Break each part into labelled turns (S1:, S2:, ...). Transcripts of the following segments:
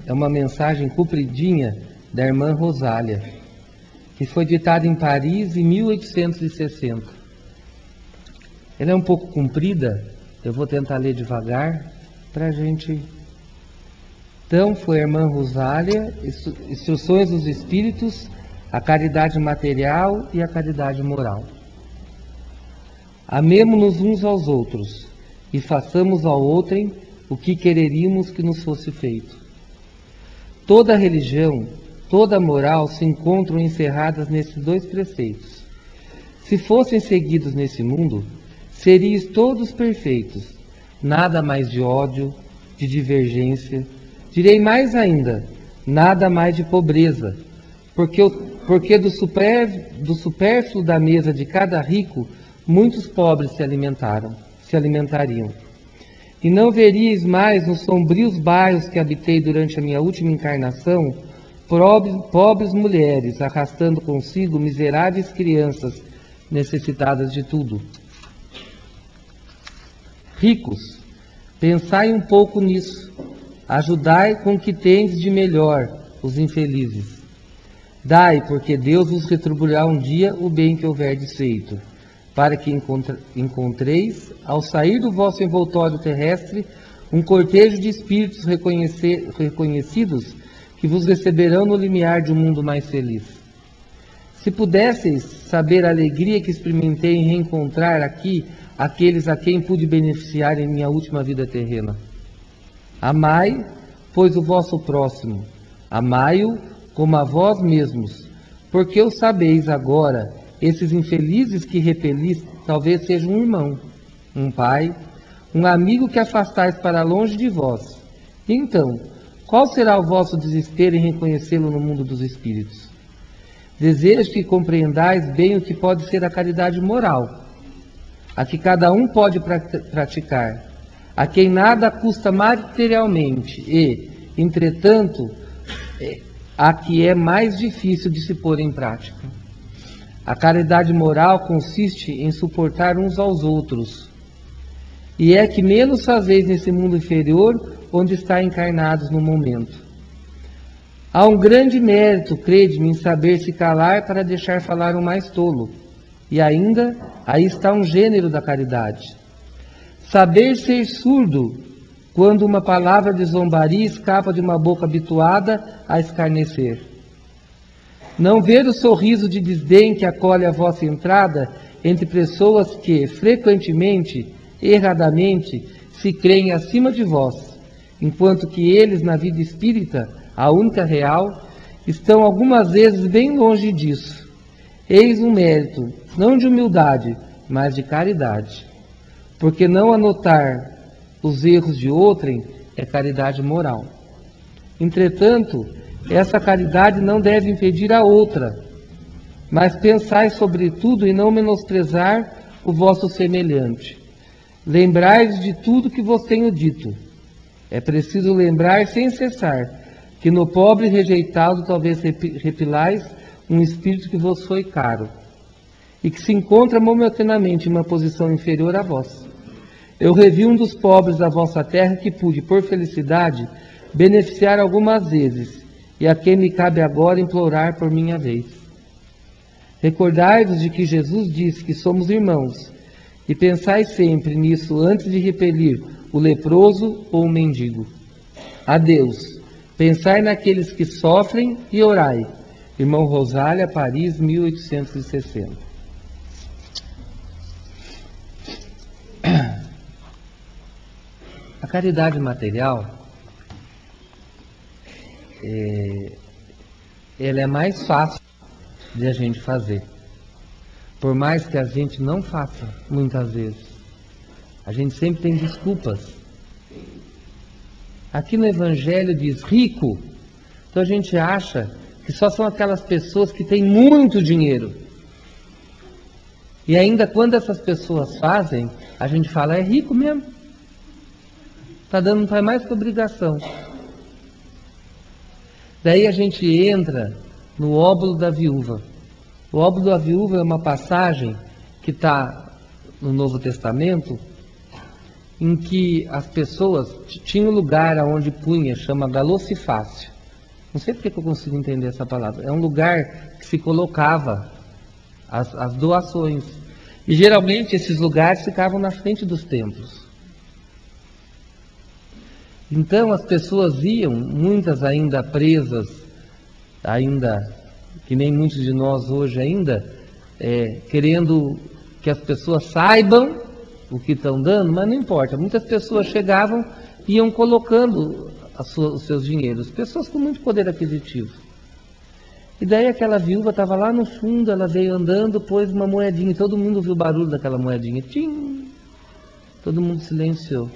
S1: É uma mensagem compridinha da irmã Rosália, que foi ditada em Paris em 1860. Ela é um pouco comprida, eu vou tentar ler devagar para a gente... Então, foi a irmã Rosália, Instruções dos Espíritos, a caridade material e a caridade moral. Amemo-nos uns aos outros e façamos ao outrem o que quereríamos que nos fosse feito. Toda religião, toda moral se encontram encerradas nesses dois preceitos. Se fossem seguidos nesse mundo, seríeis todos perfeitos, nada mais de ódio, de divergência, direi mais ainda, nada mais de pobreza, porque do supérfluo da mesa de cada rico, muitos pobres se alimentariam. E não veríeis mais nos sombrios bairros que habitei durante a minha última encarnação, pobres mulheres arrastando consigo miseráveis crianças necessitadas de tudo. Ricos, pensai um pouco nisso. Ajudai com o que tendes de melhor os infelizes. Dai, porque Deus vos retribuirá um dia o bem que houverdes feito, para que encontreis, ao sair do vosso envoltório terrestre, um cortejo de espíritos reconhecidos que vos receberão no limiar de um mundo mais feliz. Se pudesseis saber a alegria que experimentei em reencontrar aqui aqueles a quem pude beneficiar em minha última vida terrena. Amai, pois, o vosso próximo, amai-o como a vós mesmos, porque o sabeis agora, esses infelizes que repelis talvez sejam um irmão, um pai, um amigo que afastais para longe de vós. Então, qual será o vosso desespero em reconhecê-lo no mundo dos espíritos? Desejo que compreendais bem o que pode ser a caridade moral, a que cada um pode praticar, a quem nada custa materialmente e, entretanto, a que é mais difícil de se pôr em prática. A caridade moral consiste em suportar uns aos outros, e é que menos fazeis nesse mundo inferior onde está encarnados no momento. Há um grande mérito, crede-me, em saber se calar para deixar falar o mais tolo, e ainda aí está um gênero da caridade. Saber ser surdo quando uma palavra de zombaria escapa de uma boca habituada a escarnecer. Não ver o sorriso de desdém que acolhe a vossa entrada entre pessoas que, frequentemente, erradamente, se creem acima de vós, enquanto que eles, na vida espírita, a única real, estão algumas vezes bem longe disso. Eis um mérito, não de humildade, mas de caridade. Porque não anotar os erros de outrem é caridade moral. Entretanto, essa caridade não deve impedir a outra, mas pensai sobretudo em não menosprezar o vosso semelhante. Lembrai-vos de tudo que vos tenho dito. É preciso lembrar sem cessar que no pobre rejeitado talvez repilais um espírito que vos foi caro e que se encontra momentaneamente em uma posição inferior a vós. Eu revi um dos pobres da vossa terra que pude, por felicidade, beneficiar algumas vezes, e a quem me cabe agora implorar por minha vez. Recordai-vos de que Jesus disse que somos irmãos, e pensai sempre nisso antes de repelir o leproso ou o mendigo. Adeus. Pensai naqueles que sofrem e orai. Irmão Rosália, Paris, 1860. A caridade material, ela é mais fácil de a gente fazer, por mais que a gente não faça, muitas vezes. A gente sempre tem desculpas. Aqui no Evangelho diz rico, então a gente acha que só são aquelas pessoas que têm muito dinheiro. E ainda quando essas pessoas fazem, a gente fala, é rico mesmo. Está dando, não faz mais que obrigação. Daí a gente entra no óbolo da viúva. O óbolo da viúva é uma passagem que está no Novo Testamento, em que as pessoas tinham um lugar onde punha, chama galocifácio. Não sei porque que eu consigo entender essa palavra. É um lugar que se colocava as doações. E geralmente esses lugares ficavam na frente dos templos. Então as pessoas iam, muitas ainda presas, ainda que nem muitos de nós hoje ainda, querendo que as pessoas saibam o que estão dando, mas não importa. Muitas pessoas chegavam e iam colocando os seus dinheiros, pessoas com muito poder aquisitivo. E daí aquela viúva estava lá no fundo, ela veio andando, pôs uma moedinha, e todo mundo viu o barulho daquela moedinha. Tchim! Todo mundo silenciou.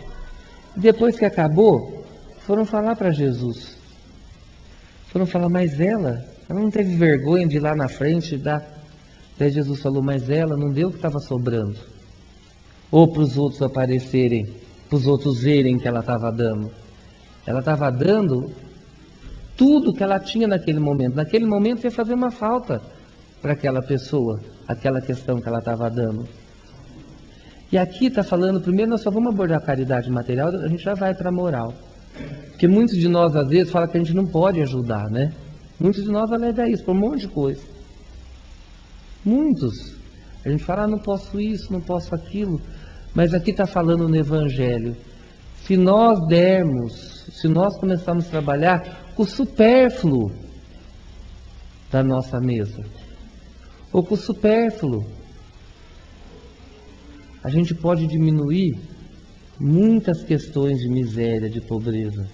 S1: E depois que acabou, foram falar para Jesus. Foram falar, mas ela não teve vergonha de ir lá na frente e dar. Daí Jesus falou, mas ela não deu o que estava sobrando. Ou para os outros aparecerem, para os outros verem que ela estava dando. Ela estava dando tudo que ela tinha naquele momento. Naquele momento ia fazer uma falta para aquela pessoa, aquela questão que ela estava dando. E aqui está falando, primeiro nós só vamos abordar a caridade material, a gente já vai para a moral. Porque muitos de nós às vezes falam que a gente não pode ajudar, né? Muitos de nós alegam isso por um monte de coisa. Muitos. A gente fala, não posso isso, não posso aquilo. Mas aqui está falando no Evangelho. Se nós dermos, se nós começarmos a trabalhar com o supérfluo da nossa mesa, ou com o supérfluo, a gente pode diminuir muitas questões de miséria, de pobreza.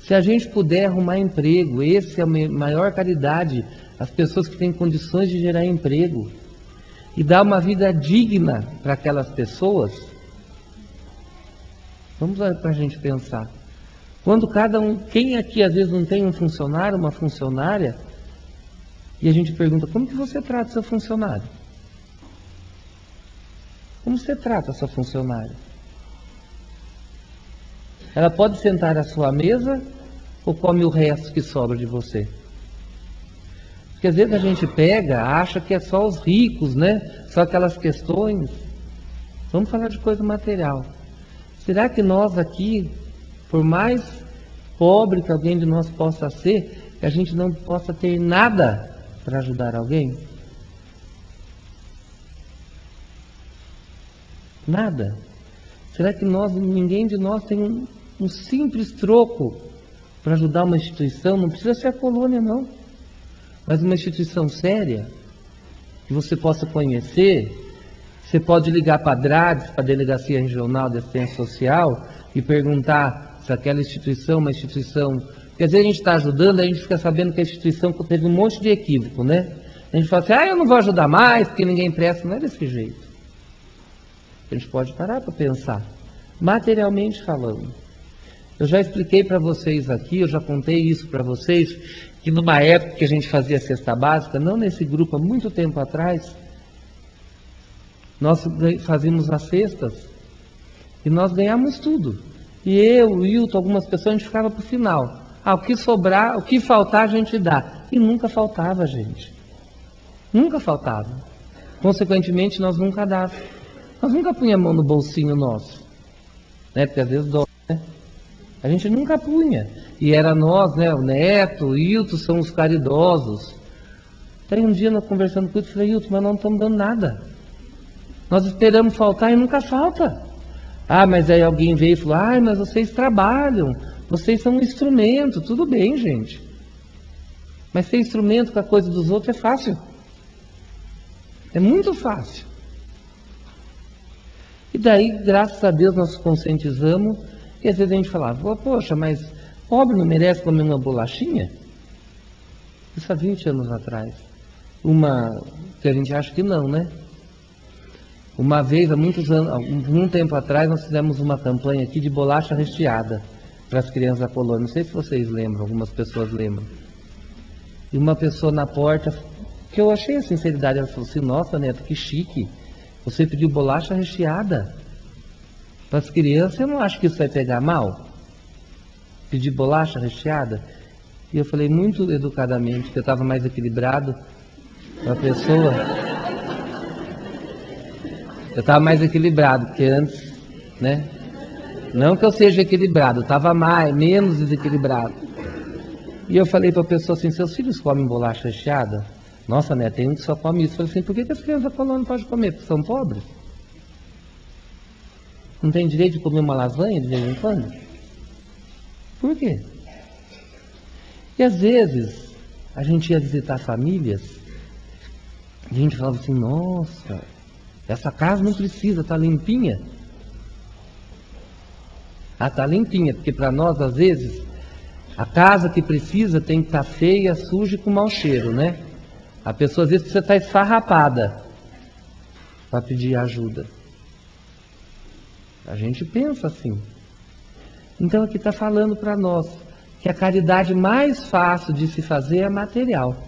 S1: Se a gente puder arrumar emprego, essa é a maior caridade, as pessoas que têm condições de gerar emprego, e dar uma vida digna para aquelas pessoas. Vamos lá para a gente pensar. Quando cada um, quem aqui às vezes não tem um funcionário, uma funcionária, e a gente pergunta, como que você trata seu funcionário? Como você trata a sua funcionária? Ela pode sentar à sua mesa ou come o resto que sobra de você? Porque às vezes a gente pega, acha que é só os ricos, né? Só aquelas questões. Vamos falar de coisa material. Será que nós aqui, por mais pobre que alguém de nós possa ser, que a gente não possa ter nada para ajudar alguém? Nada. Será que ninguém de nós tem um simples troco para ajudar uma instituição? Não precisa ser a colônia, não. Mas uma instituição séria, que você possa conhecer. Você pode ligar para a DRADES, para a Delegacia Regional de Assistência Social, e perguntar se aquela instituição é uma instituição... Porque às vezes a gente está ajudando, a gente fica sabendo que a instituição teve um monte de equívoco, né? A gente fala assim, eu não vou ajudar mais, porque ninguém presta. Não é desse jeito. A gente pode parar para pensar, materialmente falando. Eu já expliquei para vocês aqui, eu já contei isso para vocês, que numa época que a gente fazia cesta básica, não nesse grupo, há muito tempo atrás, nós fazíamos as cestas e nós ganhamos tudo. E eu, o Hilton, algumas pessoas, a gente ficava para o final. O que sobrar, o que faltar, a gente dá. E nunca faltava, gente. Nunca faltava. Consequentemente, nós nunca dávamos. Nós nunca punha a mão no bolsinho nosso, né? Porque às vezes dói, né? A gente nunca punha. E era nós, né? O Neto, o Hilton, são os caridosos. Daí um dia, nós conversando com ele, falei, Hilton, mas não estamos dando nada. Nós esperamos faltar e nunca falta. Mas aí alguém veio e falou, mas vocês trabalham, vocês são um instrumento. Tudo bem, gente. Mas ser instrumento com a coisa dos outros é fácil. É muito fácil. E daí, graças a Deus, nós conscientizamos, e às vezes a gente falava, poxa, mas pobre não merece comer uma bolachinha? Isso há 20 anos atrás. Que a gente acha que não, né? Uma vez, há muitos anos, um tempo atrás, nós fizemos uma campanha aqui de bolacha recheada para as crianças da colônia. Não sei se vocês lembram, algumas pessoas lembram. E uma pessoa na porta, que eu achei a sinceridade, ela falou assim, nossa, Neto, que chique. Você pediu bolacha recheada para as crianças, eu não acho que isso vai pegar mal? Pedir bolacha recheada? E eu falei muito educadamente, que eu estava mais equilibrado para a pessoa. Eu estava mais equilibrado, porque antes, né? Não que eu seja equilibrado, eu estava menos desequilibrado. E eu falei para a pessoa assim, seus filhos comem bolacha recheada? Nossa, né, tem um que só come isso. Eu falei assim, por que as crianças da não podem comer? Porque são pobres? Não tem direito de comer uma lasanha de vez em quando? Por quê? E às vezes, a gente ia visitar famílias, e a gente falava assim, nossa, essa casa não precisa, está limpinha. Ah, está limpinha, porque para nós, às vezes, a casa que precisa tem que estar feia, suja e com mau cheiro, né? A pessoa, às vezes, precisa estar esfarrapada para pedir ajuda. A gente pensa assim. Então, aqui está falando para nós que a caridade mais fácil de se fazer é material.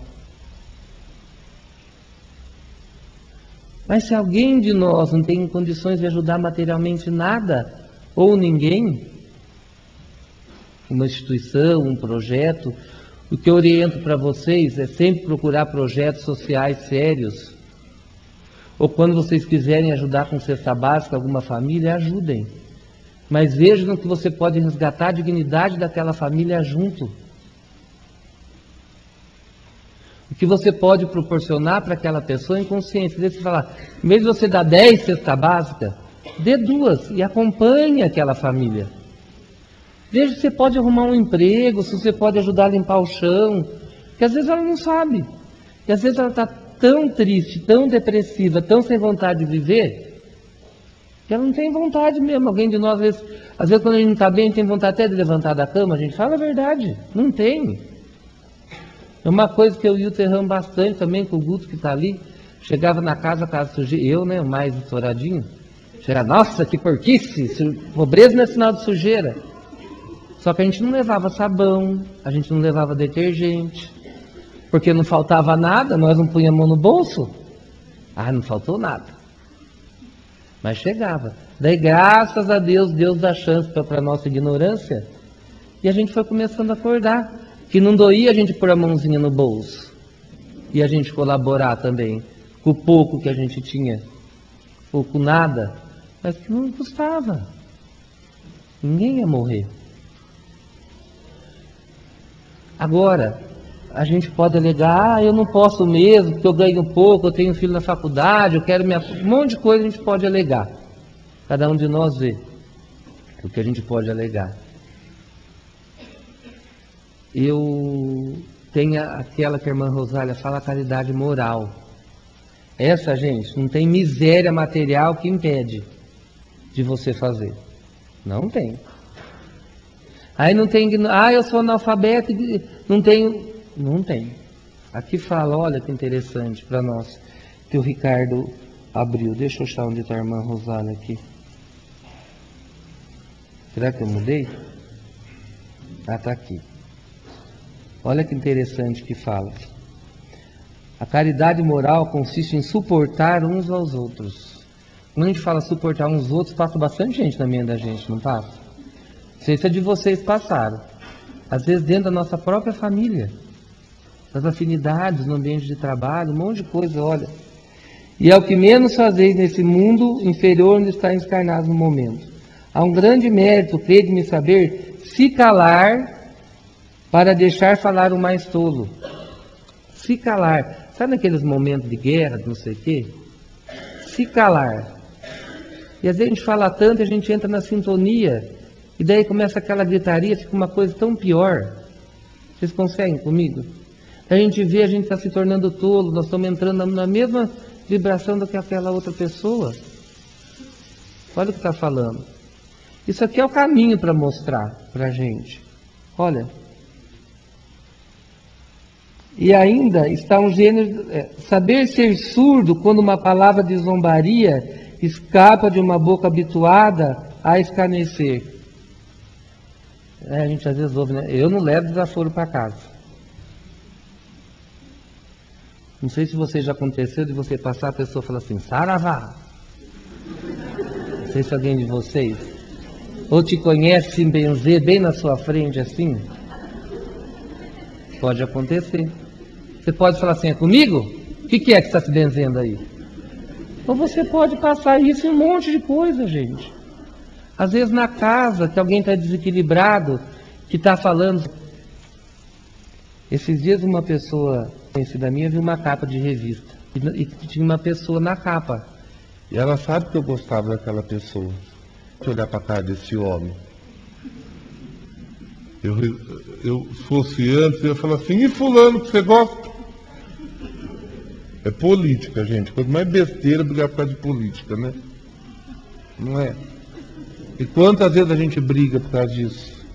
S1: Mas se alguém de nós não tem condições de ajudar materialmente nada, ou ninguém, uma instituição, um projeto, o que eu oriento para vocês é sempre procurar projetos sociais sérios. Ou quando vocês quiserem ajudar com cesta básica alguma família, ajudem. Mas vejam que você pode resgatar a dignidade daquela família junto. O que você pode proporcionar para aquela pessoa em consciência. Você falar, em vez de você dar 10 cestas básicas, dê 2 e acompanhe aquela família. Veja se você pode arrumar um emprego, se você pode ajudar a limpar o chão. Porque às vezes ela não sabe. E às vezes ela está tão triste, tão depressiva, tão sem vontade de viver, que ela não tem vontade mesmo. Alguém de nós, às vezes quando a gente não está bem, a gente tem vontade até de levantar da cama, a gente fala a verdade. Não tem. É uma coisa que eu e o Terrão bastante também, com o Guto que está ali. Chegava na casa sujeira, eu, né, o mais estouradinho. Chegava, nossa, que porquice, pobreza não é sinal de sujeira. Só que a gente não levava sabão, a gente não levava detergente, porque não faltava nada, nós não punhamos a mão no bolso. Ah, não faltou nada. Mas chegava. Daí, graças a Deus, Deus dá chance para a nossa ignorância, e a gente foi começando a acordar. Que não doía a gente pôr a mãozinha no bolso e a gente colaborar também com o pouco que a gente tinha, ou com nada, mas que não custava. Ninguém ia morrer. Agora, a gente pode alegar, eu não posso mesmo, porque eu ganho pouco, eu tenho um filho na faculdade, eu quero um monte de coisa a gente pode alegar. Cada um de nós vê o que a gente pode alegar. Eu tenho aquela que a irmã Rosália fala, a caridade moral. Essa, gente, não tem miséria material que impede de você fazer. Não tem. Aí não tem, eu sou analfabeto, não tenho. Não tem. Aqui fala, olha que interessante para nós, que o Ricardo abriu. Deixa eu achar onde está a irmã Rosália aqui. Será que eu mudei? Ah, está aqui. Olha que interessante que fala. A caridade moral consiste em suportar uns aos outros. Quando a gente fala suportar uns aos outros, passa bastante gente na mente da gente, não passa? Não sei se é de vocês passaram. Às vezes dentro da nossa própria família, das afinidades, no ambiente de trabalho, um monte de coisa, olha. E é o que menos fazeis nesse mundo inferior onde está encarnado no momento. Há um grande mérito, crede-me saber, se calar para deixar falar o mais tolo. Se calar. Sabe naqueles momentos de guerra, não sei o quê? Se calar. E às vezes a gente fala tanto, a gente entra na sintonia, e daí começa aquela gritaria, fica uma coisa tão pior. Vocês conseguem comigo? A gente vê, a gente está se tornando tolo, nós estamos entrando na mesma vibração do que aquela outra pessoa. Olha o que está falando. Isso aqui é o caminho para mostrar para a gente. Olha. E ainda está um gênero, saber ser surdo quando uma palavra de zombaria escapa de uma boca habituada a escarnecer. A gente às vezes ouve, né? Eu não levo desaforo para casa. Não sei se você já aconteceu de você passar, a pessoa fala assim, saravá. Não sei se alguém de vocês, ou te conhece sem benzer bem na sua frente assim. Pode acontecer. Você pode falar assim, é comigo? O que é que está se benzendo aí? Ou você pode passar isso em um monte de coisa, gente. Às vezes na casa, que alguém está desequilibrado, que está falando. Esses dias uma pessoa conhecida minha viu uma capa de revista. E tinha uma pessoa na capa.
S2: E ela sabe que eu gostava daquela pessoa. Deixa eu olhar para a cara desse homem. Eu fosse antes, eu ia falar assim, e fulano que você gosta? É política, gente. Quanto mais besteira brigar por causa de política, né? Não é? E quantas vezes a gente briga por causa disso?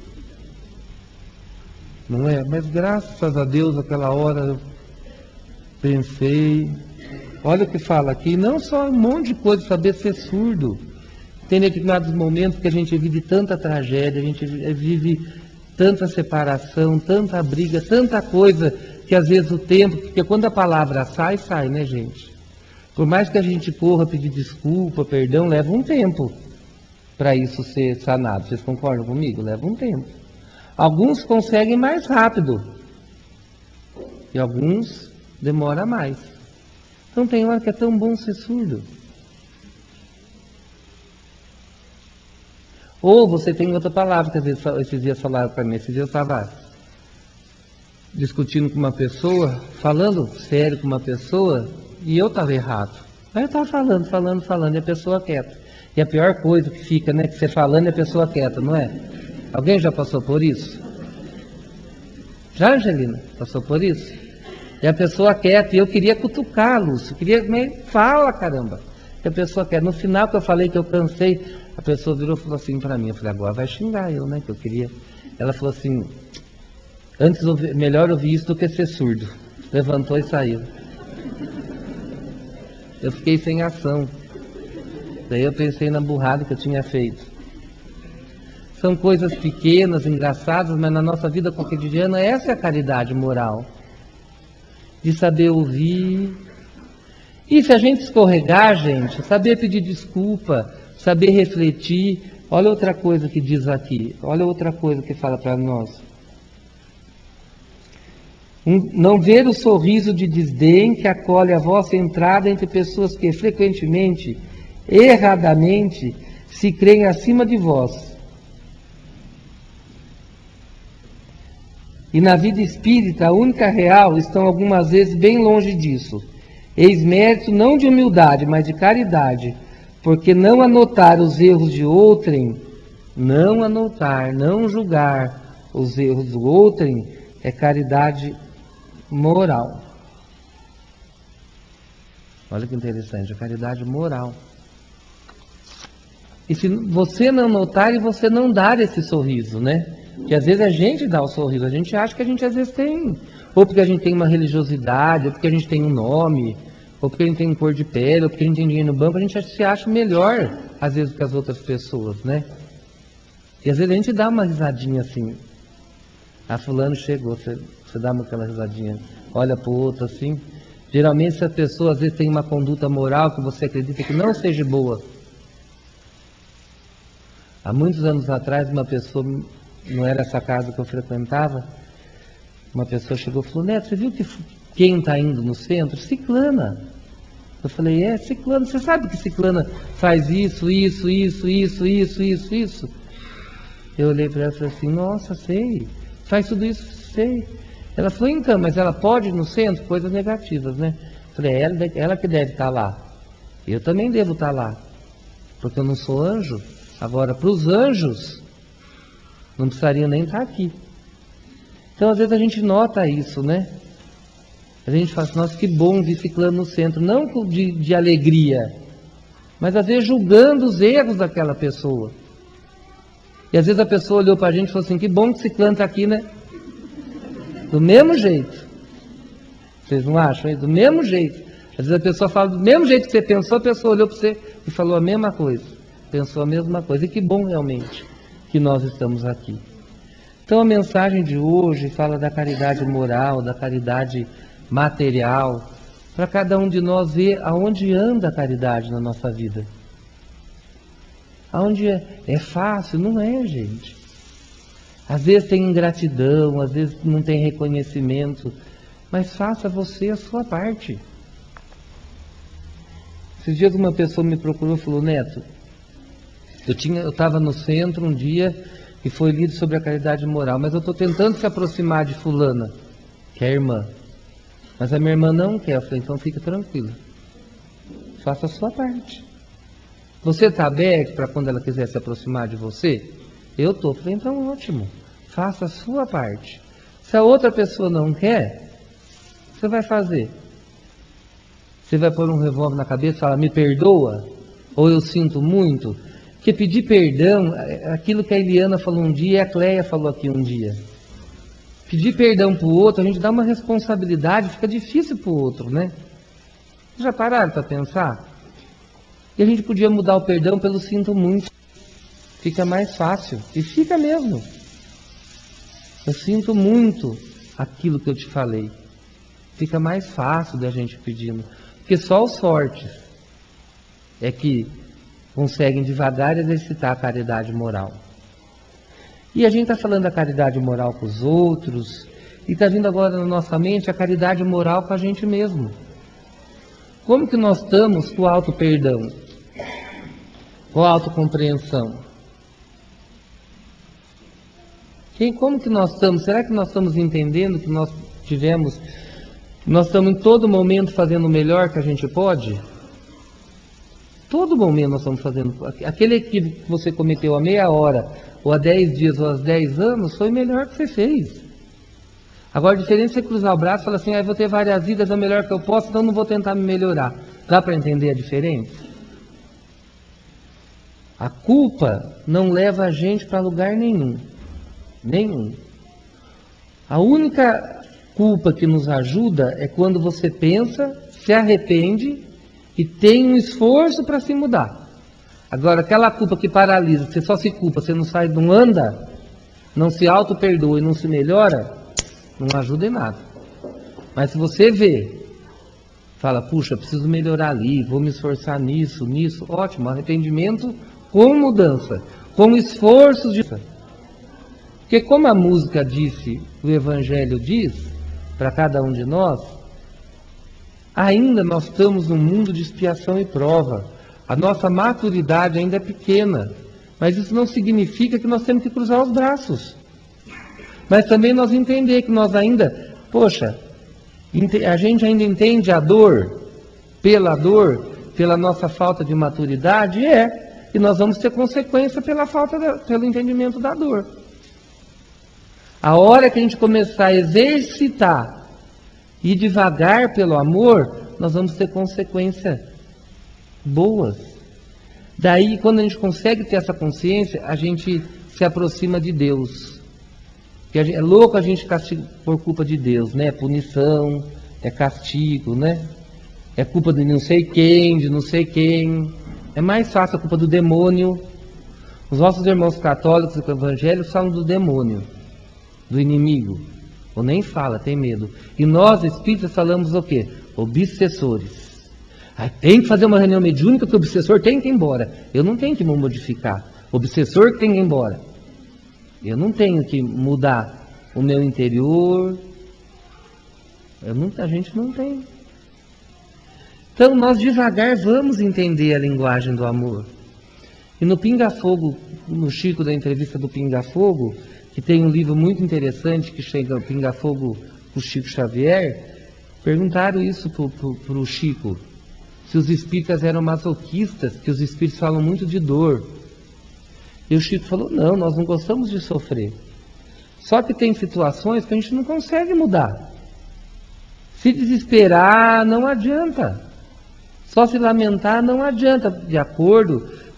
S2: Não é? Mas graças a Deus, aquela hora eu pensei. Olha o que fala aqui, não só um monte de coisa, saber ser surdo. Tem determinados momentos que a gente vive tanta tragédia, a gente vive tanta separação, tanta briga, tanta coisa, que às vezes o tempo, porque quando a palavra sai, sai, né, gente? Por mais que a gente corra pedir desculpa, perdão, leva um tempo para isso ser sanado. Vocês concordam comigo? Leva um tempo. Alguns conseguem mais rápido e alguns demora mais. Então tem hora que é tão bom ser surdo. Ou você tem outra palavra que às vezes esses dias falaram para mim. Esses dias eu estava discutindo com uma pessoa, falando sério com uma pessoa, e eu estava errado. Aí eu estava falando, e a pessoa quieta. E a pior coisa que fica, né, que você falando e a pessoa quieta, não é? Alguém já passou por isso? Já, Angelina? Passou por isso? E a pessoa quieta, e eu queria cutucar, Lúcio, eu queria, fala, caramba. E a pessoa quieta. No final que eu falei que eu cansei, a pessoa virou e falou assim para mim, eu falei, agora vai xingar eu, né, que eu queria. Ela falou assim, antes melhor ouvir isso do que ser surdo. Levantou e saiu. Eu fiquei sem ação. Daí eu pensei na burrada que eu tinha feito. São coisas pequenas, engraçadas, mas na nossa vida cotidiana essa é a caridade moral. De saber ouvir. E se a gente escorregar, gente, saber pedir desculpa, saber refletir. Olha outra coisa que diz aqui. Olha outra coisa que fala para nós. Não ver o sorriso de desdém que acolhe a vossa entrada entre pessoas que frequentemente, erradamente, se creem acima de vós. E na vida espírita, a única real, estão algumas vezes bem longe disso. Eis mérito não de humildade, mas de caridade, porque não anotar os erros de outrem, não anotar, não julgar os erros do outrem, é caridade moral. Olha que interessante, a caridade moral. E se você não notar e você não dar esse sorriso, né? Que às vezes a gente dá o sorriso, a gente acha que a gente às vezes tem, ou porque a gente tem uma religiosidade, ou porque a gente tem um nome, ou porque a gente tem cor de pele, ou porque a gente tem dinheiro no banco, a gente se acha melhor às vezes que as outras pessoas, né? E às vezes a gente dá uma risadinha assim. Ah, fulano chegou, você dá aquela risadinha, olha para o outro assim. Geralmente essa pessoa às vezes tem uma conduta moral que você acredita que não seja boa. Há muitos anos atrás, uma pessoa, não era essa casa que eu frequentava, uma pessoa chegou e falou, Neto, você viu que quem está indo no centro? Ciclana. Eu falei, Ciclana, você sabe que Ciclana faz isso. Eu olhei para ela e falei assim, nossa, sei, faz tudo isso, sei. Ela falou, então, mas ela pode ir no centro? Coisas negativas, né? Eu falei, ela que deve estar lá. Eu também devo estar lá, porque eu não sou anjo. Agora, para os anjos, não precisaria nem estar aqui. Então, às vezes a gente nota isso, né? A gente fala assim, nossa, que bom vir Ciclano no centro. Não de alegria, mas às vezes julgando os erros daquela pessoa. E às vezes a pessoa olhou para a gente e falou assim, que bom que Ciclano está aqui, né? Do mesmo jeito. Vocês não acham? Do mesmo jeito. Às vezes a pessoa fala do mesmo jeito que você pensou, a pessoa olhou para você e falou a mesma coisa. Pensou a mesma coisa. E que bom realmente que nós estamos aqui. Então a mensagem de hoje fala da caridade moral, da caridade material, para cada um de nós ver aonde anda a caridade na nossa vida. Aonde é fácil? Não é, gente. Às vezes tem ingratidão, às vezes não tem reconhecimento, mas faça você a sua parte. Esses dias uma pessoa me procurou e falou, Neto, Eu estava no centro um dia e foi lido sobre a caridade moral, mas eu estou tentando se aproximar de fulana, que é a irmã. Mas a minha irmã não quer. Eu falei, então fica tranquila. Faça a sua parte. Você está aberto para quando ela quiser se aproximar de você? Eu estou. Falei, então ótimo. Faça a sua parte. Se a outra pessoa não quer, você vai fazer. Você vai pôr um revólver na cabeça e falar, me perdoa? Ou eu sinto muito? Porque pedir perdão, aquilo que a Eliana falou um dia e a Cleia falou aqui um dia. Pedir perdão para o outro, a gente dá uma responsabilidade, fica difícil para o outro, né? Já pararam para pensar? E a gente podia mudar o perdão pelo sinto muito. Fica mais fácil. E fica mesmo. Eu sinto muito aquilo que eu te falei. Fica mais fácil da gente pedindo. Porque só os fortes é que conseguem devagar exercitar a caridade moral. E a gente está falando da caridade moral com os outros, e está vindo agora na nossa mente a caridade moral com a gente mesmo. Como que nós estamos com o auto-perdão? Com a autocompreensão? Como que nós estamos? Será que nós estamos entendendo que nós estamos em todo momento fazendo o melhor que a gente pode? Todo momento nós estamos fazendo. Aquele equívoco que você cometeu há meia hora, ou há 10 dias, ou há 10 anos, foi o melhor que você fez. Agora, a diferença é você cruzar o braço e falar assim, eu vou ter várias vidas, é o melhor que eu posso, então não vou tentar me melhorar. Dá para entender a diferença? A culpa não leva a gente para lugar nenhum. Nenhum. A única culpa que nos ajuda é quando você pensa, se arrepende e tem um esforço para se mudar. Agora, aquela culpa que paralisa, você só se culpa, você não sai, não anda, não se auto-perdoa e não se melhora, não ajuda em nada. Mas se você vê, fala, puxa, preciso melhorar ali, vou me esforçar nisso, ótimo, arrependimento com mudança, com esforços de... Porque como a música disse, o Evangelho diz, para cada um de nós, ainda nós estamos num mundo de expiação e prova. A nossa maturidade ainda é pequena, mas isso não significa que nós temos que cruzar os braços. Mas também nós entender que nós ainda, poxa, a gente ainda entende a dor, pela nossa falta de maturidade, e nós vamos ter consequência pelo entendimento da dor. A hora que a gente começar a exercitar e devagar pelo amor, nós vamos ter consequências boas. Daí, quando a gente consegue ter essa consciência, a gente se aproxima de Deus. Porque é louco a gente castigar por culpa de Deus, né? Punição, é castigo, né? É culpa de não sei quem, de não sei quem. É mais fácil a culpa do demônio. Os nossos irmãos católicos do Evangelho falam do demônio, do inimigo. Ou nem fala, tem medo. E nós, espíritas, falamos o quê? Obsessores. Aí tem que fazer uma reunião mediúnica, porque o obsessor tem que ir embora. Eu não tenho que me modificar. O obsessor que tem que ir embora. Eu não tenho que mudar o meu interior. A gente não tem. Então nós devagar vamos entender a linguagem do amor. E no Pinga Fogo, no Chico da entrevista do Pinga Fogo, que tem um livro muito interessante que chega ao Pinga Fogo com o Chico Xavier, perguntaram isso para o Chico, se os espíritas eram masoquistas, que os espíritos falam muito de dor. E o Chico falou, não, nós não gostamos de sofrer. Só que tem situações que a gente não consegue mudar. Se desesperar, não adianta. Só se lamentar, não adianta.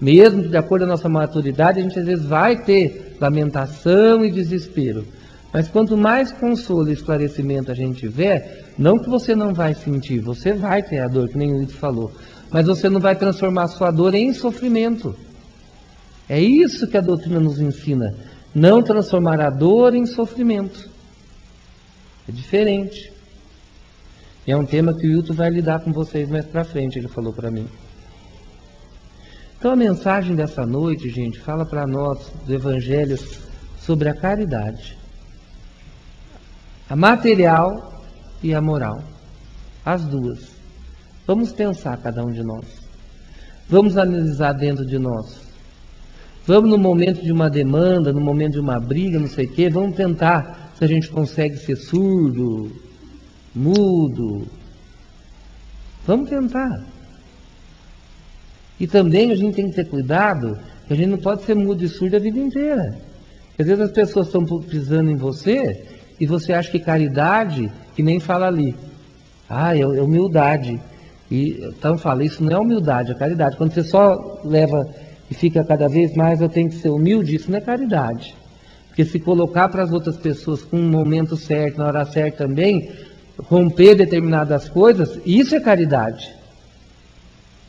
S2: Mesmo de acordo com a nossa maturidade, a gente às vezes vai ter lamentação e desespero. Mas quanto mais consolo e esclarecimento a gente tiver, não que você não vai sentir, você vai ter a dor, que nem o Lito falou, mas você não vai transformar a sua dor em sofrimento. É isso que a doutrina nos ensina, não transformar a dor em sofrimento. É diferente. E é um tema que o Hilton vai lidar com vocês mais pra frente, ele falou para mim. Então a mensagem dessa noite, gente, fala para nós do Evangelho sobre a caridade. A material e a moral. As duas. Vamos pensar, cada um de nós. Vamos analisar dentro de nós. Vamos no momento de uma demanda, no momento de uma briga, não sei o quê, vamos tentar se a gente consegue ser surdo, mudo. Vamos tentar. E também a gente tem que ter cuidado, que a gente não pode ser mudo e surdo a vida inteira. Às vezes as pessoas estão pisando em você e você acha que caridade, que nem fala ali. É humildade. Então fala, isso não é humildade, é caridade. Quando você só leva e fica cada vez mais, eu tenho que ser humilde, isso não é caridade. Porque se colocar para as outras pessoas com um momento certo, na hora certa também, romper determinadas coisas, isso é caridade.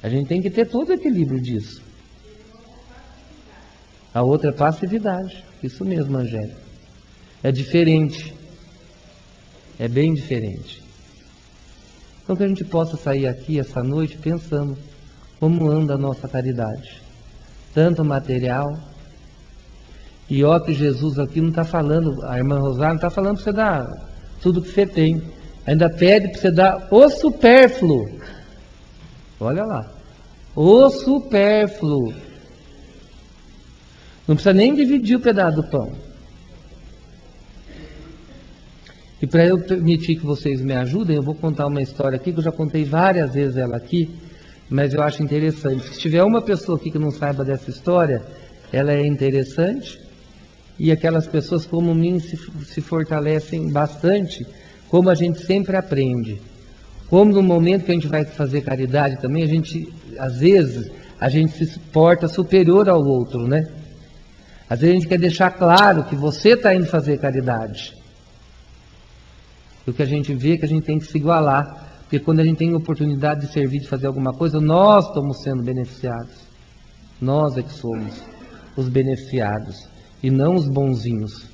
S2: A gente tem que ter todo o equilíbrio disso. A outra é passividade. Isso mesmo, Angélica. É diferente. É bem diferente. Então que a gente possa sair aqui essa noite pensando como anda a nossa caridade. Tanto material. E ó que Jesus aqui não está falando, a irmã Rosário não está falando para você dar tudo que você tem. Ainda pede para você dar o supérfluo. Olha lá. O supérfluo. Não precisa nem dividir o pedaço do pão. E para eu permitir que vocês me ajudem, eu vou contar uma história aqui, que eu já contei várias vezes ela aqui, mas eu acho interessante. Se tiver uma pessoa aqui que não saiba dessa história, ela é interessante, e aquelas pessoas como mim se fortalecem bastante, como a gente sempre aprende. Como no momento que a gente vai fazer caridade também, a gente, às vezes, a gente se porta superior ao outro, né? Às vezes a gente quer deixar claro que você está indo fazer caridade. E o que a gente vê é que a gente tem que se igualar. Porque quando a gente tem oportunidade de servir, de fazer alguma coisa, nós estamos sendo beneficiados. Nós é que somos os beneficiados. E não os bonzinhos.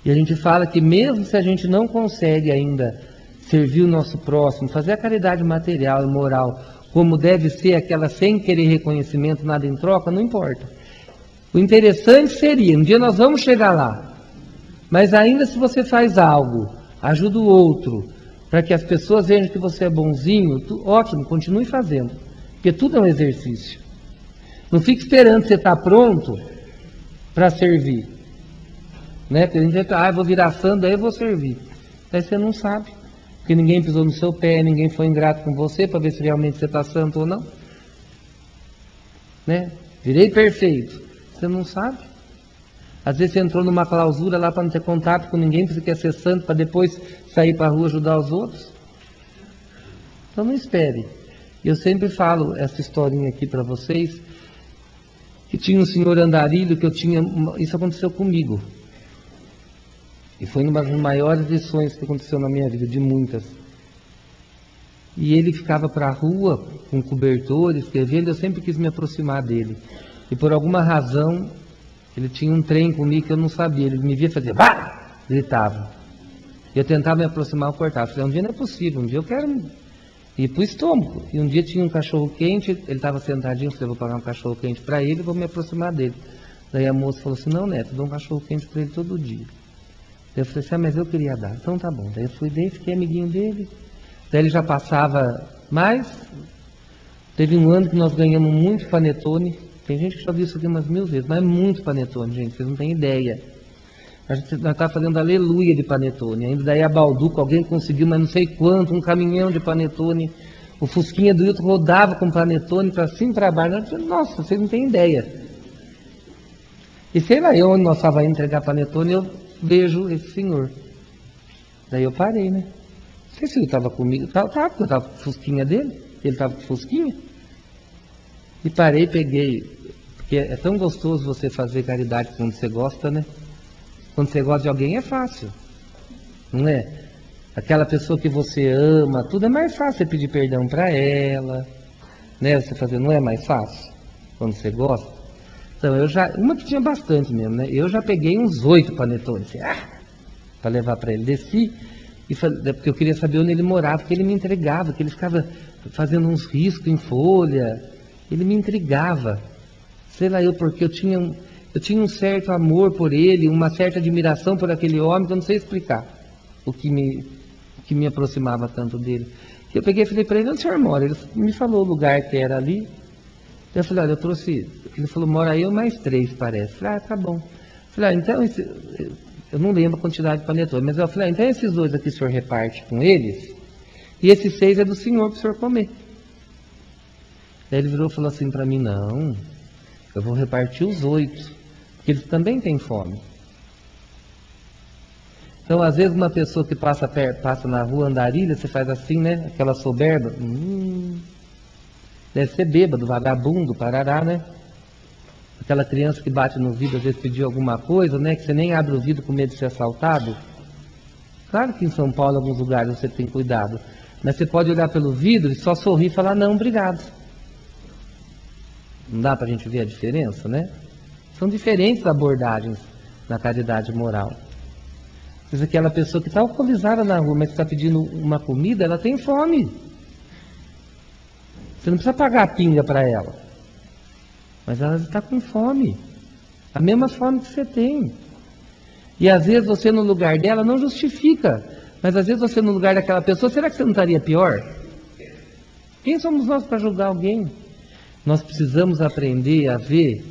S2: E a gente fala que mesmo se a gente não consegue ainda servir o nosso próximo, fazer a caridade material e moral, como deve ser aquela sem querer reconhecimento, nada em troca, não importa. O interessante seria, um dia nós vamos chegar lá, mas ainda se você faz algo, ajuda o outro, para que as pessoas vejam que você é bonzinho, ótimo, continue fazendo, porque tudo é um exercício. Não fique esperando você estar pronto para servir. Né? Porque a gente vai, vou virar santo, daí eu vou servir. Daí você não sabe, porque ninguém pisou no seu pé, ninguém foi ingrato com você para ver se realmente você está santo ou não. Né? Virei perfeito. Você não sabe. Às vezes você entrou numa clausura lá para não ter contato com ninguém, porque você quer ser santo, para depois sair para a rua ajudar os outros. Então não espere. Eu sempre falo essa historinha aqui para vocês, que tinha um senhor andarilho que eu tinha... Isso aconteceu comigo. E foi uma das maiores lições que aconteceu na minha vida, de muitas. E ele ficava para a rua com cobertor, escrevendo, eu sempre quis me aproximar dele. E por alguma razão, ele tinha um trem comigo que eu não sabia. Ele me via fazer, vá! Gritava. E eu tentava me aproximar, eu cortava. Eu falei, um dia não é possível, um dia eu quero ir para o estômago. E um dia tinha um cachorro quente, ele estava sentadinho, eu falei, vou pagar um cachorro quente para ele, vou me aproximar dele. Daí a moça falou assim, não, Neto, dou um cachorro quente para ele todo dia. Daí eu falei assim, mas eu queria dar. Então tá bom. Daí eu fui dele, fiquei amiguinho dele. Daí ele já passava mais. Teve um ano que nós ganhamos muito panetone. Tem gente que já viu isso aqui umas 1000 vezes, mas é muito panetone, gente, vocês não têm ideia. Nós estamos fazendo aleluia de panetone. Ainda daí a Balduco, alguém conseguiu, mas não sei quanto, um caminhão de panetone. O Fusquinha do Hilton rodava com panetone para cima e para baixo. Nossa, vocês não têm ideia. E sei lá, eu, onde nós estávamos indo entregar panetone, eu vejo esse senhor. Daí eu parei, né? Não sei se ele estava comigo. Porque eu estava com o Fusquinha dele. Ele estava com o Fusquinha. E parei, peguei. Porque é tão gostoso você fazer caridade quando você gosta, né? Quando você gosta de alguém é fácil. Não é? Aquela pessoa que você ama, tudo é mais fácil você pedir perdão para ela. Né? Você fazer, não é mais fácil? Quando você gosta. Então, uma que tinha bastante mesmo, né? Eu já peguei uns 8 panetones, para levar para ele. Desci, e falei, porque eu queria saber onde ele morava, porque ele me entregava, que ele ficava fazendo uns riscos em folha. Ele me intrigava. Sei lá eu, porque eu tinha um certo amor por ele, uma certa admiração por aquele homem, que eu não sei explicar o que me aproximava tanto dele. Eu peguei e falei para ele, onde o senhor mora? Ele me falou o lugar que era ali. Eu falei, olha, eu trouxe... Ele falou, mora eu mais 3, parece. Eu falei, tá bom. Eu falei, então... Eu não lembro a quantidade de panetone, mas eu falei, então esses 2 aqui o senhor reparte com eles, e esses 6 é do senhor para o senhor comer. Daí ele virou e falou assim para mim, não, eu vou repartir os 8, porque eles também têm fome. Então, às vezes, uma pessoa que passa na rua Andarilha, você faz assim, né? Aquela soberba, deve ser bêbado, vagabundo, parará, né? Aquela criança que bate no vidro, às vezes pediu alguma coisa, né? Que você nem abre o vidro com medo de ser assaltado. Claro que em São Paulo, em alguns lugares, você tem cuidado. Mas você pode olhar pelo vidro e só sorrir e falar, não, obrigado. Não dá para a gente ver a diferença, né? São diferentes abordagens na caridade moral. Às vezes aquela pessoa que está alcoolizada na rua, mas está pedindo uma comida, ela tem fome. Você não precisa pagar a pinga para ela. Mas ela está com fome. A mesma fome que você tem. E às vezes você no lugar dela não justifica. Mas às vezes você no lugar daquela pessoa, será que você não estaria pior? Quem somos nós para julgar alguém? Nós precisamos aprender a ver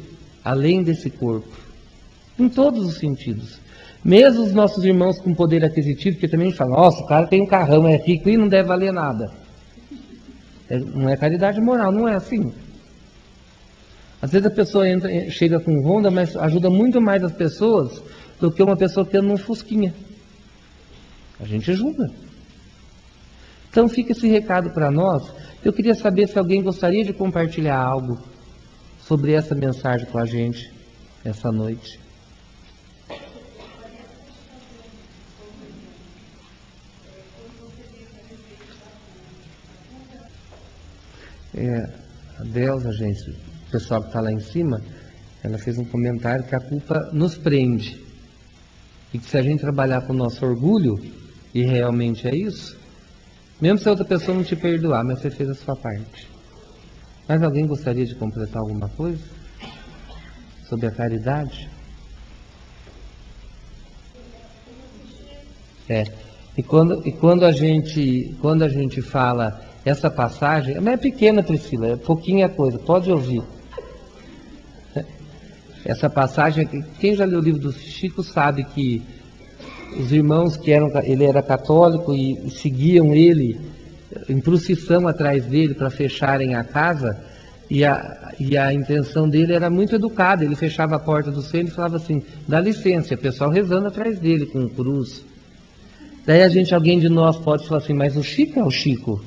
S2: além desse corpo. Em todos os sentidos. Mesmo os nossos irmãos com poder aquisitivo, que também falam, nossa, o cara tem um carrão, é rico e não deve valer nada. Não é caridade moral, não é assim. Às vezes a pessoa chega com Honda, mas ajuda muito mais as pessoas do que uma pessoa que anda num Fusquinha. A gente julga. Então fica esse recado para nós. Eu queria saber se alguém gostaria de compartilhar algo sobre essa mensagem com a gente essa noite. A Delza, gente, o pessoal que está lá em cima, ela fez um comentário que a culpa nos prende. E que se a gente trabalhar com o nosso orgulho, e realmente é isso, mesmo se a outra pessoa não te perdoar, mas você fez a sua parte. Mas alguém gostaria de completar alguma coisa? Sobre a caridade? E quando a gente fala essa passagem, é pequena, Priscila, é pouquinha coisa, pode ouvir. Essa passagem, quem já leu o livro do Chico sabe que os irmãos ele era católico e seguiam ele em procissão atrás dele para fecharem a casa, e a intenção dele era muito educada, ele fechava a porta do centro e falava assim, dá licença, e o pessoal rezando atrás dele com cruz. Daí alguém de nós pode falar assim, mas o Chico é o Chico.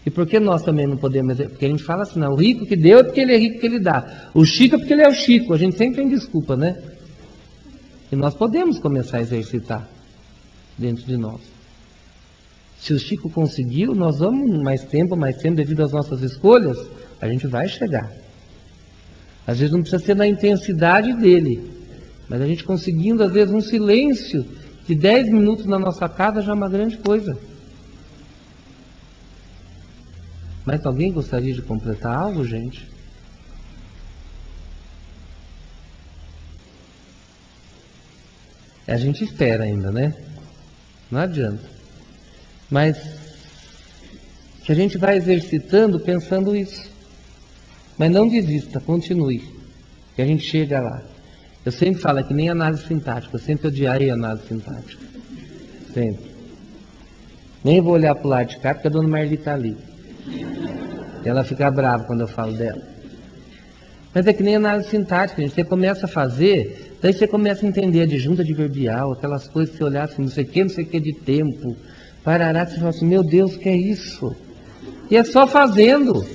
S2: E por que nós também não podemos? Porque a gente fala assim, não, o rico que deu é porque ele é rico que ele dá. O Chico é porque ele é o Chico. A gente sempre tem desculpa, né? E nós podemos começar a exercitar dentro de nós. Se o Chico conseguiu, nós vamos mais tempo, devido às nossas escolhas, a gente vai chegar. Às vezes não precisa ser na intensidade dele, mas a gente conseguindo, às vezes, um silêncio de 10 minutos na nossa casa já é uma grande coisa. Mas alguém gostaria de completar algo, gente? A gente espera ainda, né? Não adianta. Mas que a gente vai exercitando pensando isso. Mas não desista, continue. Que a gente chega lá. Eu sempre falo, é que nem análise sintática. Eu sempre odiei análise sintática. Sempre. Nem vou olhar para o lado de cá, porque a dona Marli está ali. Ela fica brava quando eu falo dela. Mas é que nem análise sintática, gente. Você começa a fazer, daí você começa a entender a disjunta adverbial, aquelas coisas que você olhar assim, não sei o que de tempo, parará, você fala assim, meu Deus, o que é isso? E é só fazendo.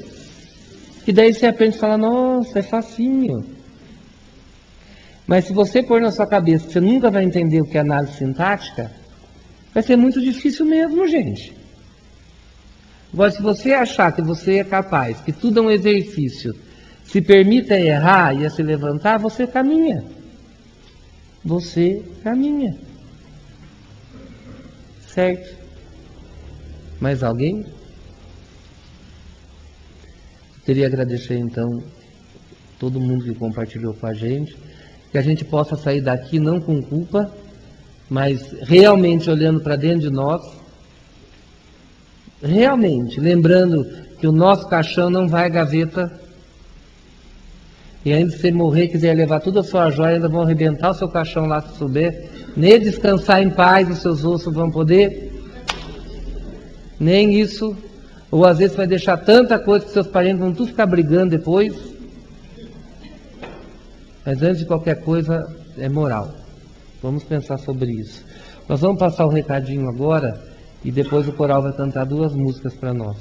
S2: E daí você aprende a falar, nossa, é facinho. Mas se você pôr na sua cabeça que você nunca vai entender o que é análise sintática, vai ser muito difícil mesmo, gente. Agora, se você achar que você é capaz, que tudo é um exercício, se permita errar e a se levantar, você caminha. Você caminha. Certo? Mais alguém? Queria agradecer, então, todo mundo que compartilhou com a gente, que a gente possa sair daqui não com culpa, mas realmente olhando para dentro de nós, realmente, lembrando que o nosso caixão não vai à gaveta. E ainda se você morrer, quiser levar toda a sua joia, ainda vão arrebentar o seu caixão lá se souber. Nem descansar em paz, os seus ossos vão poder. Nem isso. Ou às vezes vai deixar tanta coisa que seus parentes vão tudo ficar brigando depois. Mas antes de qualquer coisa, é moral. Vamos pensar sobre isso. Nós vamos passar o recadinho agora e depois o coral vai cantar 2 músicas para nós.